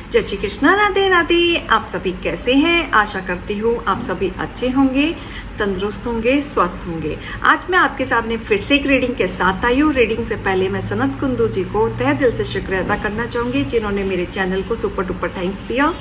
जय श्री कृष्णा, राधे राधे। आप सभी कैसे हैं? आशा करती हूँ आप सभी अच्छे होंगे, तंदुरुस्त होंगे, स्वस्थ होंगे। आज मैं आपके सामने फिर से एक रीडिंग के साथ आई हूँ। रीडिंग से पहले मैं सनत कुंदू जी को तहे दिल से शुक्रिया अदा करना चाहूँगी, जिन्होंने मेरे चैनल को सुपर डुपर थैंक्स दिया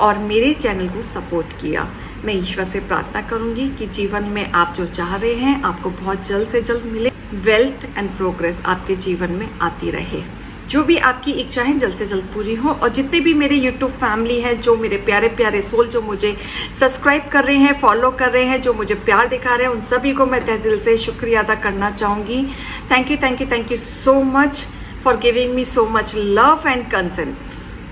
और मेरे चैनल को सपोर्ट किया। मैं ईश्वर से प्रार्थना करूँगी कि जीवन में आप जो चाह रहे हैं आपको बहुत जल्द से जल्द मिले। वेल्थ एंड प्रोग्रेस आपके जीवन में आती रहे। जो भी आपकी इच्छाएं जल्द से जल्द पूरी हो। और जितने भी मेरे YouTube फैमिली हैं, जो मेरे प्यारे प्यारे सोल जो मुझे सब्सक्राइब कर रहे हैं, फॉलो कर रहे हैं, जो मुझे प्यार दिखा रहे हैं, उन सभी को मैं तहे दिल से शुक्रिया अदा करना चाहूँगी। Thank you so much for giving me so much love and concern.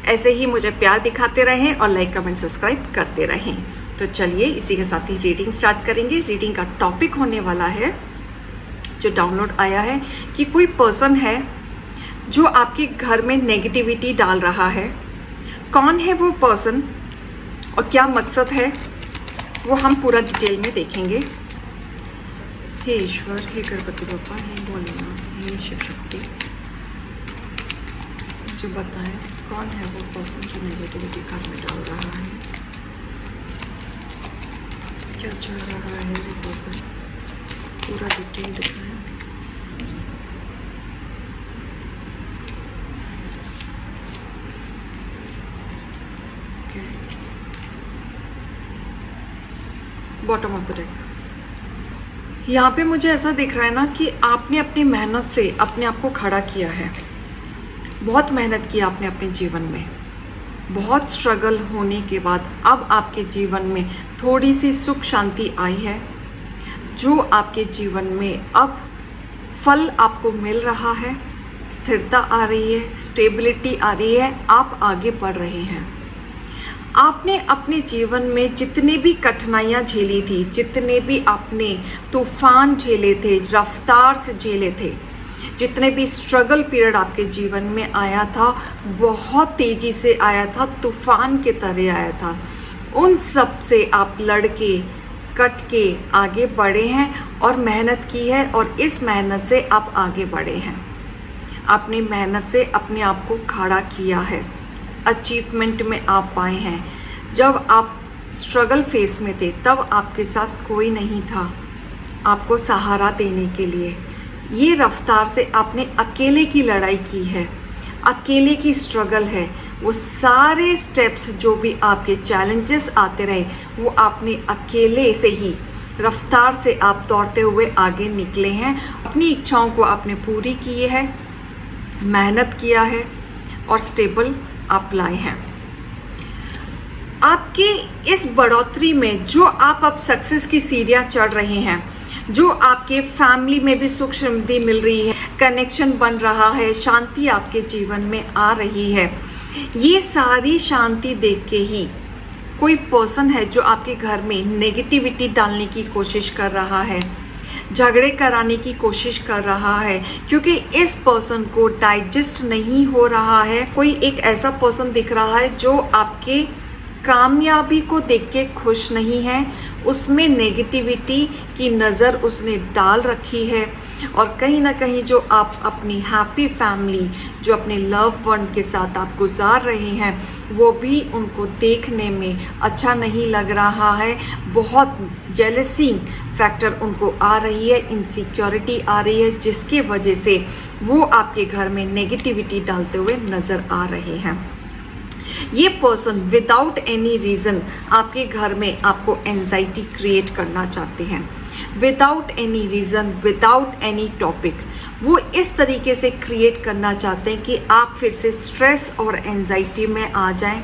ऐसे ही मुझे प्यार दिखाते रहें और लाइक कमेंट सब्सक्राइब करते रहें। तो चलिए इसी के साथ ही रीडिंग स्टार्ट करेंगे। रीडिंग का टॉपिक होने वाला है, जो डाउनलोड आया है, कि कोई पर्सन है जो आपके घर में नेगेटिविटी डाल रहा है। कौन है वो पर्सन और क्या मकसद है, वो हम पूरा डिटेल में देखेंगे। हे ईश्वर, हे गणपति बप्पा, हे भोलेनाथ, हे शिव शक्ति, जो बताए कौन है वो पर्सन जो नेगेटिविटी घर में डाल रहा है, क्या चाह रहा है वो पर्सन, पूरा डिटेल दिखाएं। Bottom of the deck. यहाँ पे मुझे ऐसा दिख रहा है ना कि आपने अपनी मेहनत से अपने आप को खड़ा किया है। बहुत मेहनत की आपने अपने जीवन में। बहुत स्ट्रगल होने के बाद अब आपके जीवन में थोड़ी सी सुख शांति आई है, जो आपके जीवन में अब फल आपको मिल रहा है। स्थिरता आ रही है, स्टेबिलिटी आ रही है, आप आगे बढ़ रहे हैं। आपने अपने जीवन में जितनी भी कठिनाइयाँ झेली थी, जितने भी आपने तूफान झेले थे, रफ्तार से झेले थे, जितने भी स्ट्रगल पीरियड आपके जीवन में आया था, बहुत तेज़ी से आया था, तूफान के तरह आया था, उन सब से आप लड़के कट के आगे बढ़े हैं और मेहनत की है। और इस मेहनत से आप आगे बढ़े हैं। आपने मेहनत से अपने आप को खड़ा किया है, अचीवमेंट में आप पाए हैं। जब आप स्ट्रगल फेस में थे तब आपके साथ कोई नहीं था आपको सहारा देने के लिए। ये रफ्तार से आपने अकेले की लड़ाई की है, अकेले की स्ट्रगल है। वो सारे स्टेप्स जो भी आपके चैलेंजेस आते रहे, वो आपने अकेले से ही रफ्तार से आप दौड़ते हुए आगे निकले हैं। अपनी इच्छाओं को आपने पूरी की है, मेहनत किया है और स्टेबल आप लाए हैं। आपके इस बढ़ोतरी में जो आप अब सक्सेस की सीढ़ियाँ चढ़ रहे हैं, जो आपके फैमिली में भी सुख समृद्धि मिल रही है, कनेक्शन बन रहा है, शांति आपके जीवन में आ रही है, ये सारी शांति देख के ही कोई पर्सन है जो आपके घर में नेगेटिविटी डालने की कोशिश कर रहा है, झगड़े कराने की कोशिश कर रहा है, क्योंकि इस पर्सन को डाइजेस्ट नहीं हो रहा है। कोई एक ऐसा पर्सन दिख रहा है जो आपके कामयाबी को देख के खुश नहीं है, उसमें नेगेटिविटी की नज़र उसने डाल रखी है। और कहीं ना कहीं जो आप अपनी हैप्पी फैमिली, जो अपने लव वन के साथ आप गुजार रहे हैं, वो भी उनको देखने में अच्छा नहीं लग रहा है। बहुत जेलसी फैक्टर उनको आ रही है, इनसिक्योरिटी आ रही है, जिसकी वजह से वो आपके घर में नेगेटिविटी डालते हुए नज़र आ रहे हैं। ये पर्सन विदाउट एनी रीज़न आपके घर में आपको एंजाइटी क्रिएट करना चाहते हैं। Without any reason, without any topic, वो इस तरीके से क्रिएट करना चाहते हैं कि आप फिर से स्ट्रेस और एंजाइटी में आ जाएं,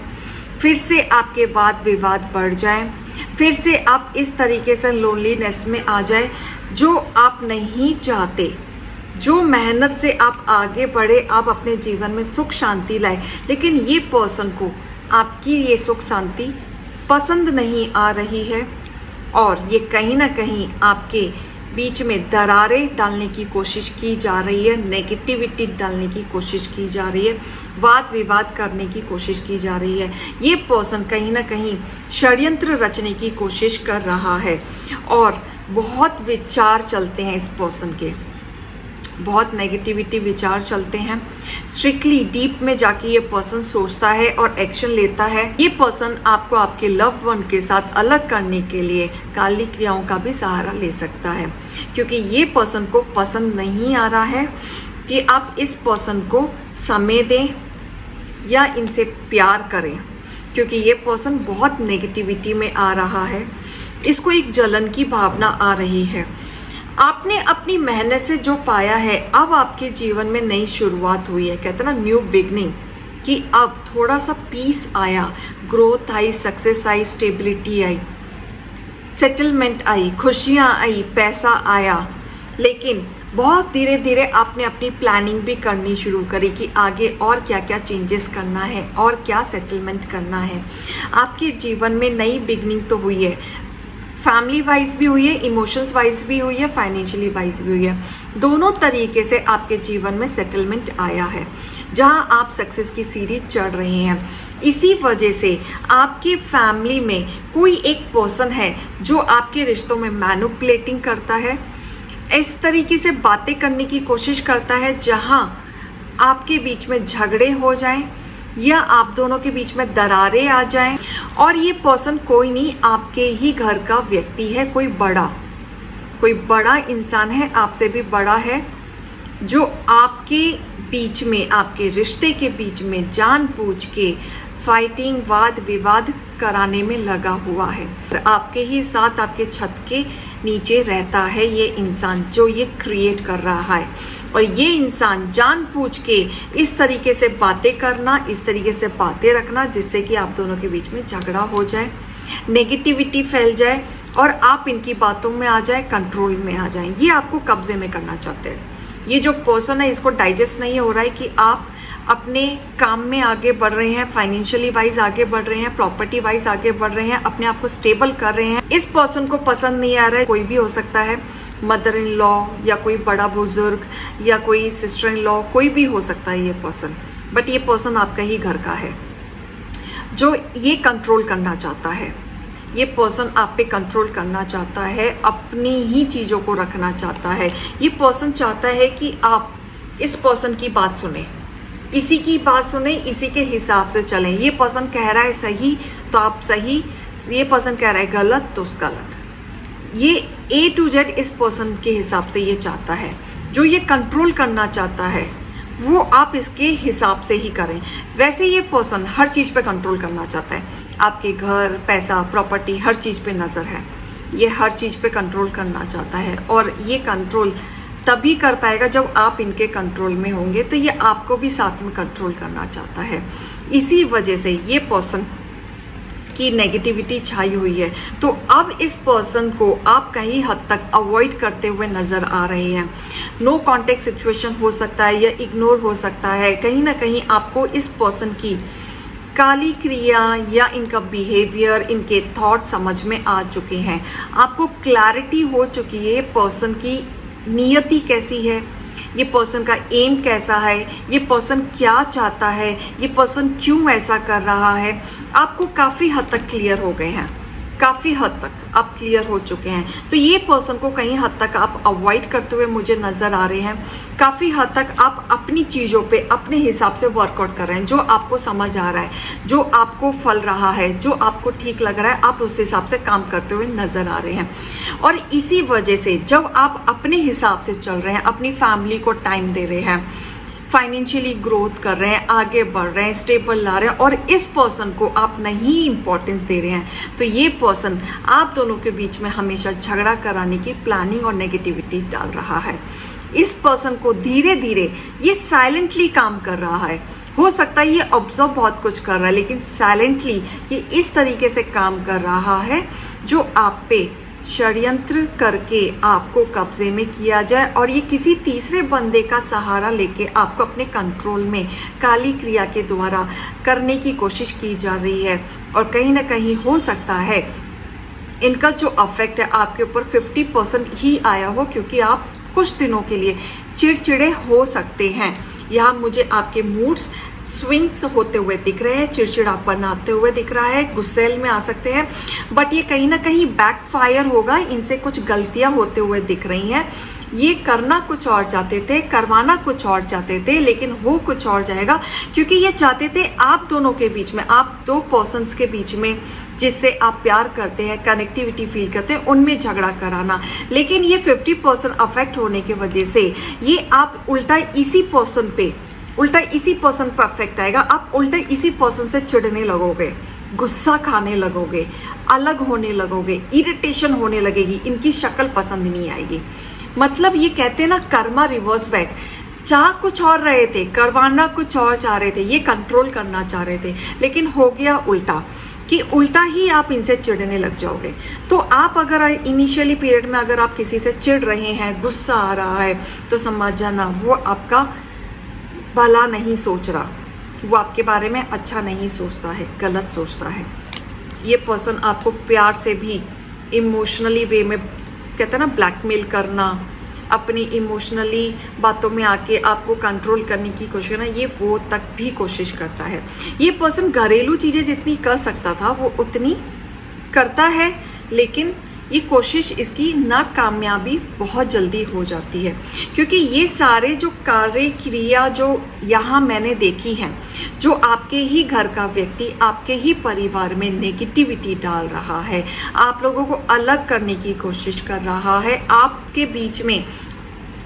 फिर से आपके वाद विवाद बढ़ जाएं, फिर से आप इस तरीके से लोनलीनेस में आ जाए, जो आप नहीं चाहते। जो मेहनत से आप आगे बढ़े, आप अपने जीवन में सुख शांति लाए, लेकिन ये पर्सन को आपकी ये सुख शांति पसंद नहीं आ रही है और ये कहीं ना कहीं आपके बीच में दरारें डालने की कोशिश की जा रही है, नेगेटिविटी डालने की कोशिश की जा रही है, वाद विवाद करने की कोशिश की जा रही है। ये पर्सन कहीं ना कहीं षड्यंत्र रचने की कोशिश कर रहा है और बहुत विचार चलते हैं इस पर्सन के। बहुत नेगेटिविटी विचार चलते हैं। स्ट्रिक्टली डीप में जाके ये पर्सन सोचता है और एक्शन लेता है। ये पर्सन आपको आपके लव्ड वन के साथ अलग करने के लिए काली क्रियाओं का भी सहारा ले सकता है, क्योंकि ये पर्सन को पसंद नहीं आ रहा है कि आप इस पर्सन को समय दें या इनसे प्यार करें, क्योंकि ये पर्सन बहुत नेगेटिविटी में आ रहा है। इसको एक जलन की भावना आ रही है। आपने अपनी मेहनत से जो पाया है, अब आपके जीवन में नई शुरुआत हुई है। कहते हैं ना न्यू बिगनिंग, कि अब थोड़ा सा पीस आया, ग्रोथ आई, सक्सेस आई, स्टेबिलिटी आई, सेटलमेंट आई, खुशियाँ आई, पैसा आया। लेकिन बहुत धीरे धीरे आपने अपनी प्लानिंग भी करनी शुरू करी कि आगे और क्या क्या चेंजेस करना है और क्या सेटलमेंट करना है। आपके जीवन में नई बिगनिंग तो हुई है, फैमिली वाइज भी हुई है, इमोशंस वाइज भी हुई है, फाइनेंशियली वाइज भी हुई है। दोनों तरीके से आपके जीवन में सेटलमेंट आया है, जहां आप सक्सेस की सीढ़ी चढ़ रहे हैं। इसी वजह से आपकी फैमिली में कोई एक पर्सन है जो आपके रिश्तों में मैनिपुलेटिंग करता है, इस तरीके से बातें करने की कोशिश करता है जहां आपके बीच में झगड़े हो जाएं या आप दोनों के बीच में दरारें आ जाएं। और ये पर्सन कोई नहीं, आपके ही घर का व्यक्ति है, कोई बड़ा इंसान है, आपसे भी बड़ा है, जो आपके बीच में, आपके रिश्ते के बीच में जानबूझ के फाइटिंग, वाद विवाद कराने में लगा हुआ है। आपके ही साथ, आपके छत के नीचे रहता है ये इंसान जो ये क्रिएट कर रहा है। और ये इंसान जानबूझ के इस तरीके से बातें करना, इस तरीके से बातें रखना, जिससे कि आप दोनों के बीच में झगड़ा हो जाए, नेगेटिविटी फैल जाए और आप इनकी बातों में आ जाए, कंट्रोल में आ जाए। ये आपको कब्जे में करना चाहते हैं। ये जो पर्सन है, इसको डाइजेस्ट नहीं हो रहा है कि आप अपने काम में आगे बढ़ रहे हैं, फाइनेंशियली वाइज आगे बढ़ रहे हैं, प्रॉपर्टी वाइज आगे बढ़ रहे हैं, अपने आप को स्टेबल कर रहे हैं। इस पर्सन को पसंद नहीं आ रहा है, कोई भी हो सकता है, मदर इन लॉ या कोई बड़ा बुजुर्ग या कोई सिस्टर इन लॉ, कोई भी हो सकता है ये पर्सन। बट ये पर्सन आपका ही घर का है जो ये कंट्रोल करना चाहता है। ये पर्सन आप पे कंट्रोल करना चाहता है, अपनी ही चीज़ों को रखना चाहता है। ये पर्सन चाहता है कि आप इस पर्सन की बात सुने, इसी की बात सुने, इसी के हिसाब से चलें। ये पर्सन कह रहा है सही तो आप सही, ये पर्सन कह रहा है गलत तो गलत। ये A to Z इस पर्सन के हिसाब से ये चाहता है। जो ये कंट्रोल करना चाहता है वो आप इसके हिसाब से ही करें। वैसे ये पर्सन हर चीज़ पे कंट्रोल करना चाहता है, आपके घर, पैसा, प्रॉपर्टी, हर चीज़ पे नज़र है। ये हर चीज़ पे कंट्रोल करना चाहता है और ये कंट्रोल तभी कर पाएगा जब आप इनके कंट्रोल में होंगे। तो ये आपको भी साथ में कंट्रोल करना चाहता है। इसी वजह से ये पर्सन की नेगेटिविटी छाई हुई है। तो अब इस पर्सन को आप कहीं हद तक अवॉइड करते हुए नज़र आ रहे हैं। नो कॉन्टेक्ट सिचुएशन हो सकता है या इग्नोर हो सकता है। कहीं ना कहीं आपको इस पर्सन की काली क्रिया या इनका बिहेवियर, इनके थॉट समझ में आ चुके हैं। आपको क्लैरिटी हो चुकी है पर्सन की नियति कैसी है, ये पर्सन का एम कैसा है, ये पर्सन क्या चाहता है, ये पर्सन क्यों ऐसा कर रहा है। आपको काफ़ी हद तक क्लियर हो गए हैं, काफ़ी हद तक आप क्लियर हो चुके हैं। तो ये पर्सन को कहीं हद तक आप अवॉइड करते हुए मुझे नज़र आ रहे हैं। काफ़ी हद तक आप अपनी चीज़ों पे अपने हिसाब से वर्कआउट कर रहे हैं। जो आपको समझ आ रहा है, जो आपको फल रहा है, जो आपको ठीक लग रहा है, आप उस हिसाब से काम करते हुए नज़र आ रहे हैं। और इसी वजह से जब आप अपने हिसाब से चल रहे हैं, अपनी फैमिली को टाइम दे रहे हैं, फाइनेंशियली ग्रोथ कर रहे हैं, आगे बढ़ रहे हैं, स्टेबल ला रहे हैं और इस पर्सन को आप नहीं इम्पोर्टेंस दे रहे हैं, तो ये पर्सन आप दोनों के बीच में हमेशा झगड़ा कराने की प्लानिंग और नेगेटिविटी डाल रहा है। इस पर्सन को धीरे धीरे ये साइलेंटली काम कर रहा है। हो सकता है ये ऑब्जर्व बहुत कुछ कर रहा है, लेकिन साइलेंटली ये इस तरीके से काम कर रहा है जो आप पे षड्यंत्र करके आपको कब्जे में किया जाए और ये किसी तीसरे बंदे का सहारा लेके आपको अपने कंट्रोल में काली क्रिया के द्वारा करने की कोशिश की जा रही है। और कहीं ना कहीं हो सकता है इनका जो अफेक्ट है आपके ऊपर 50% ही आया हो, क्योंकि आप कुछ दिनों के लिए चिड़चिड़े हो सकते हैं। यहाँ मुझे आपके मूड्स स्विंग्स होते हुए दिख रहे हैं, चिड़चिड़ापन आते हुए दिख रहा है, गुस्सेल में आ सकते हैं। बट ये कहीं ना कहीं बैकफायर होगा, इनसे कुछ गलतियां होते हुए दिख रही हैं। ये करना कुछ और चाहते थे, करवाना कुछ और चाहते थे, लेकिन हो कुछ और जाएगा, क्योंकि ये चाहते थे आप दोनों के बीच में, आप दो पर्सन्स के बीच में जिससे आप प्यार करते हैं, कनेक्टिविटी फील करते हैं, उनमें झगड़ा कराना। लेकिन ये 50% अफेक्ट होने की वजह से ये आप उल्टा इसी पर्सन पर अफेक्ट आएगा। आप उल्टा इसी पर्सन से चिढ़ने लगोगे, गुस्सा खाने लगोगे, अलग होने लगोगे, इरिटेशन होने लगेगी, इनकी शक्ल पसंद नहीं आएगी। मतलब ये कहते हैं ना, कर्मा रिवर्स बैक। चाह कुछ और रहे थे, करवाना कुछ और चाह रहे थे, ये कंट्रोल करना चाह रहे थे, लेकिन हो गया उल्टा कि उल्टा ही आप इनसे चिढ़ने लग जाओगे। तो आप अगर इनिशियली पीरियड में अगर आप किसी से चिढ़ रहे हैं, गुस्सा आ रहा है, तो समझ जाना वो आपका भला नहीं सोच रहा, वो आपके बारे में अच्छा नहीं सोचता है, गलत सोचता है। ये पर्सन आपको प्यार से भी इमोशनली वे में, कहते हैं ना, ब्लैकमेल करना, अपनी इमोशनली बातों में आके आपको कंट्रोल करने की कोशिश करना, ये वो तक भी कोशिश करता है। ये पर्सन घरेलू चीज़ें जितनी कर सकता था वो उतनी करता है, लेकिन ये कोशिश इसकी नाकामयाबी बहुत जल्दी हो जाती है, क्योंकि ये सारे जो कार्य क्रिया जो यहाँ मैंने देखी हैं, जो आपके ही घर का व्यक्ति आपके ही परिवार में नेगेटिविटी डाल रहा है, आप लोगों को अलग करने की कोशिश कर रहा है, आपके बीच में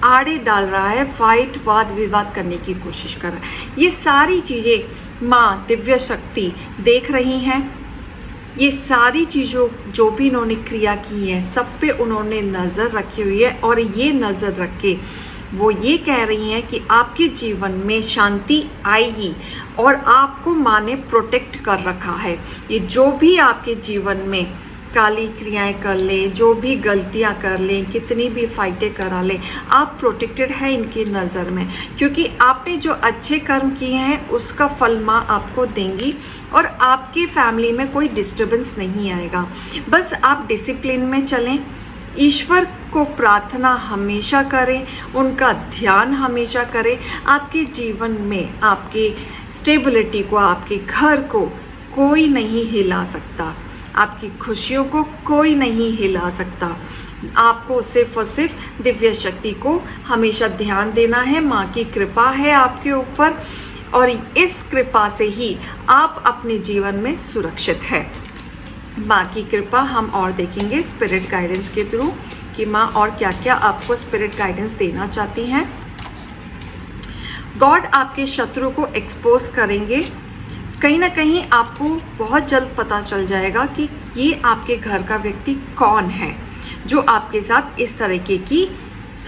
आड़े डाल रहा है, फाइट वाद विवाद करने की कोशिश कर रहा है, ये सारी चीज़ें माँ दिव्य शक्ति देख रही हैं। ये सारी चीज़ों जो भी इन्होंने क्रिया की है, सब पे उन्होंने नज़र रखी हुई है, और ये नज़र रख के वो ये कह रही हैं कि आपके जीवन में शांति आएगी, और आपको माँ ने प्रोटेक्ट कर रखा है। ये जो भी आपके जीवन में काली क्रियाएं कर लें, जो भी गलतियां कर लें, कितनी भी फाइटें करा लें, आप प्रोटेक्टेड है इनकी नज़र में, क्योंकि आपने जो अच्छे कर्म किए हैं उसका फल माँ आपको देंगी, और आपके फैमिली में कोई डिस्टर्बेंस नहीं आएगा। बस आप डिसिप्लिन में चलें, ईश्वर को प्रार्थना हमेशा करें, उनका ध्यान हमेशा करें। आपके जीवन में आपकी स्टेबिलिटी को, आपके घर को कोई नहीं हिला सकता, आपकी खुशियों को कोई नहीं हिला सकता। आपको सिर्फ और सिर्फ दिव्य शक्ति को हमेशा ध्यान देना है। माँ की कृपा है आपके ऊपर, और इस कृपा से ही आप अपने जीवन में सुरक्षित है। माँ की कृपा हम और देखेंगे स्पिरिट गाइडेंस के थ्रू कि माँ और क्या क्या आपको स्पिरिट गाइडेंस देना चाहती हैं। गॉड आपके शत्रु को एक्सपोज करेंगे। कहीं ना कहीं आपको बहुत जल्द पता चल जाएगा कि ये आपके घर का व्यक्ति कौन है जो आपके साथ इस तरीके की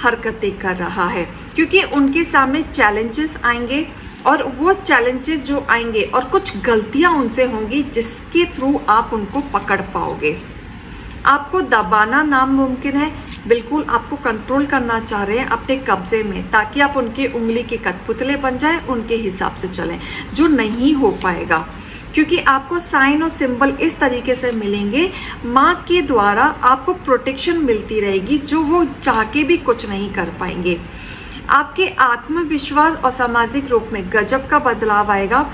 हरकतें कर रहा है, क्योंकि उनके सामने चैलेंजेस आएंगे, और वो चैलेंजेस जो आएंगे और कुछ गलतियां उनसे होंगी जिसके थ्रू आप उनको पकड़ पाओगे। आपको दबाना नामुमकिन है, बिल्कुल आपको कंट्रोल करना चाह रहे हैं अपने कब्जे में, ताकि आप उनके उंगली के कठपुतले बन जाएं, उनके हिसाब से चलें, जो नहीं हो पाएगा, क्योंकि आपको साइन और सिंबल इस तरीके से मिलेंगे। माँ के द्वारा आपको प्रोटेक्शन मिलती रहेगी, जो वो चाह के भी कुछ नहीं कर पाएंगे। आपके आत्मविश्वास और सामाजिक रूप में गजब का बदलाव आएगा।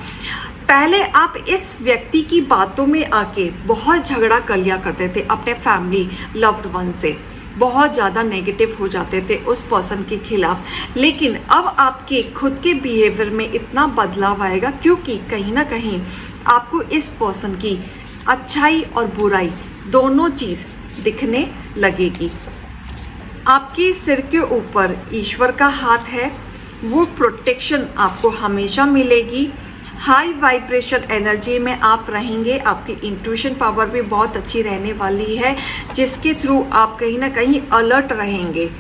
पहले आप इस व्यक्ति की बातों में आके बहुत झगड़ा कर लिया करते थे अपने फैमिली लव्ड वन से, बहुत ज़्यादा नेगेटिव हो जाते थे उस पर्सन के खिलाफ, लेकिन अब आपके खुद के बिहेवियर में इतना बदलाव आएगा, क्योंकि कहीं ना कहीं आपको इस पर्सन की अच्छाई और बुराई दोनों चीज़ दिखने लगेगी। आपके सिर के ऊपर ईश्वर का हाथ है, वो प्रोटेक्शन आपको हमेशा मिलेगी। हाई वाइब्रेशन एनर्जी में आप रहेंगे, आपकी इंट्यूशन पावर भी बहुत अच्छी रहने वाली है, जिसके थ्रू आप कहीं ना कहीं अलर्ट रहेंगे।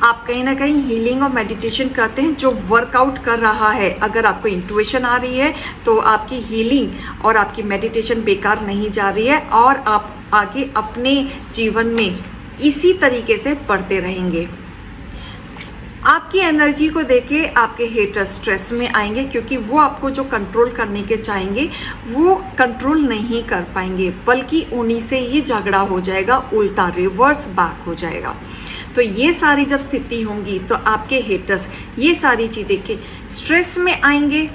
आप कहीं ना कहीं हीलिंग और मेडिटेशन करते हैं जो वर्कआउट कर रहा है। अगर आपको इंट्यूशन आ रही है तो आपकी हीलिंग और आपकी मेडिटेशन बेकार नहीं जा रही है, और आप आगे अपने जीवन में इसी तरीके से बढ़ते रहेंगे। आपकी एनर्जी को देके आपके हेटर स्ट्रेस में आएंगे, क्योंकि वो आपको जो कंट्रोल करने के चाहेंगे वो कंट्रोल नहीं कर पाएंगे, बल्कि उन्हीं से ये झगड़ा हो जाएगा, उल्टा रिवर्स बैक हो जाएगा। तो ये सारी जब स्थिति होंगी तो आपके हेटर्स ये सारी चीज़ देख के स्ट्रेस में आएंगे,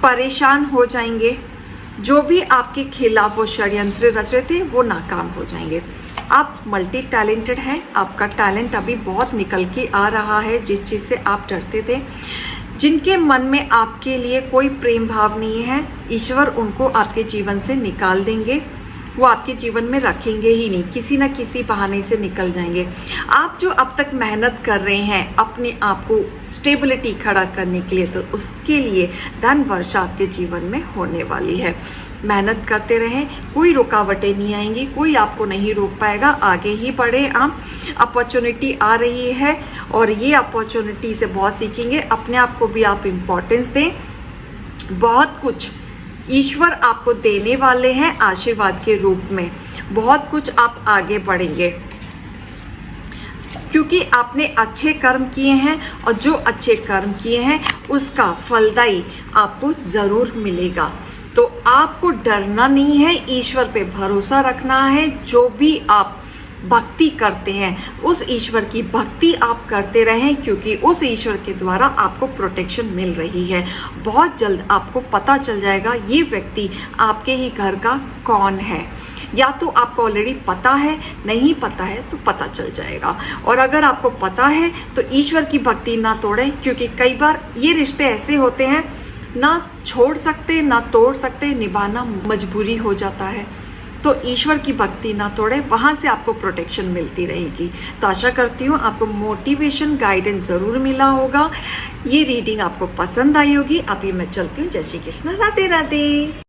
परेशान हो जाएंगे, जो भी आपके खिलाफ वो षड्यंत्र रच रहे थे वो नाकाम हो जाएंगे। आप मल्टी टैलेंटेड हैं, आपका टैलेंट अभी बहुत निकल के आ रहा है। जिस चीज़ से आप डरते थे, जिनके मन में आपके लिए कोई प्रेम भाव नहीं है, ईश्वर उनको आपके जीवन से निकाल देंगे। वो आपके जीवन में रखेंगे ही नहीं, किसी न किसी बहाने से निकल जाएंगे। आप जो अब तक मेहनत कर रहे हैं अपने आप को स्टेबिलिटी खड़ा करने के लिए, तो उसके लिए धन वर्षा आपके जीवन में होने वाली है। मेहनत करते रहें, कोई रुकावटें नहीं आएंगी, कोई आपको नहीं रोक पाएगा। आगे ही बढ़े आप। अपॉर्चुनिटी आ रही है और ये अपॉर्चुनिटी से बहुत सीखेंगे। अपने आप को भी आप इम्पोर्टेंस दें। बहुत कुछ ईश्वर आपको देने वाले हैं आशीर्वाद के रूप में। बहुत कुछ आप आगे बढ़ेंगे क्योंकि आपने अच्छे कर्म किए हैं और जो अच्छे कर्म किए हैं उसका फलदायी आपको ज़रूर मिलेगा। तो आपको डरना नहीं है, ईश्वर पे भरोसा रखना है। जो भी आप भक्ति करते हैं उस ईश्वर की भक्ति आप करते रहें, क्योंकि उस ईश्वर के द्वारा आपको प्रोटेक्शन मिल रही है। बहुत जल्द आपको पता चल जाएगा ये व्यक्ति आपके ही घर का कौन है। या तो आपको ऑलरेडी पता है, नहीं पता है तो पता चल जाएगा। और अगर आपको पता है तो ईश्वर की भक्ति ना तोड़ें, क्योंकि कई बार ये रिश्ते ऐसे होते हैं ना छोड़ सकते ना तोड़ सकते, निभाना मजबूरी हो जाता है। तो ईश्वर की भक्ति ना तोड़े, वहाँ से आपको प्रोटेक्शन मिलती रहेगी। तो आशा करती हूँ आपको मोटिवेशन गाइडेंस ज़रूर मिला होगा। ये रीडिंग आपको पसंद आई होगी। अभी मैं चलती हूँ। जय श्री कृष्ण, राधे राधे।